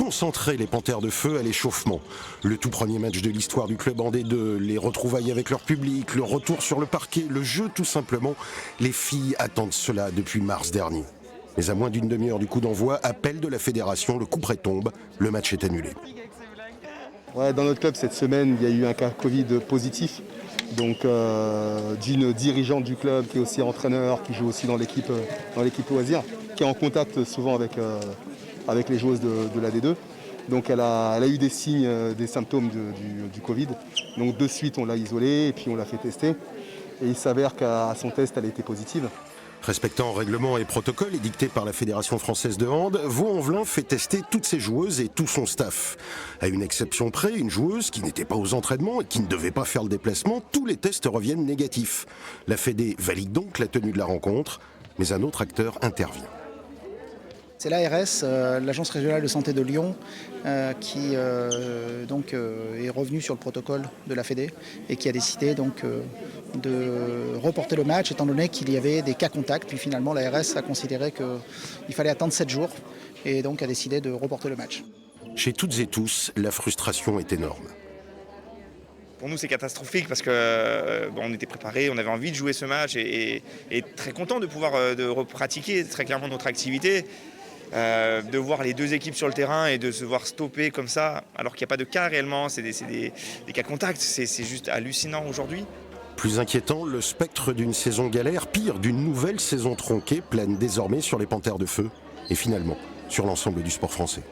concentrer les Panthères de Feu à l'échauffement. Le tout premier match de l'histoire du club en D2, les retrouvailles avec leur public, le retour sur le parquet, le jeu tout simplement. Les filles attendent cela depuis mars dernier. Mais à moins d'une demi-heure du coup d'envoi, appel de la fédération, le coup près tombe, le match est annulé. Ouais, dans notre club, cette semaine, il y a eu un cas Covid positif. Donc d'une dirigeante du club qui est aussi entraîneur, qui joue aussi dans l'équipe loisir, qui est en contact souvent avec les joueuses de la D2. Donc elle a eu des signes, des symptômes du Covid. Donc de suite, on l'a isolée et puis on l'a fait tester. Et il s'avère qu'à son test, elle était positive. Respectant règlements et protocoles édictés par la Fédération française de hand, Vaux-en-Velin fait tester toutes ses joueuses et tout son staff. À une exception près, une joueuse qui n'était pas aux entraînements et qui ne devait pas faire le déplacement, tous les tests reviennent négatifs. La Fédé valide donc la tenue de la rencontre, mais un autre acteur intervient. C'est l'ARS, l'Agence régionale de santé de Lyon, qui est revenue sur le protocole de la Fédé et qui a décidé de reporter le match étant donné qu'il y avait des cas contacts. Puis finalement, l'ARS a considéré qu'il fallait attendre 7 jours et donc a décidé de reporter le match. Chez toutes et tous, la frustration est énorme. Pour nous, c'est catastrophique parce qu'on était préparés, on avait envie de jouer ce match et très content de pouvoir de repratiquer très clairement notre activité. De voir les deux équipes sur le terrain et de se voir stopper comme ça, alors qu'il n'y a pas de cas réellement, c'est des cas contacts, c'est juste hallucinant aujourd'hui. Plus inquiétant, le spectre d'une saison galère, pire, d'une nouvelle saison tronquée, plane désormais sur les Panthères de Feu et finalement sur l'ensemble du sport français.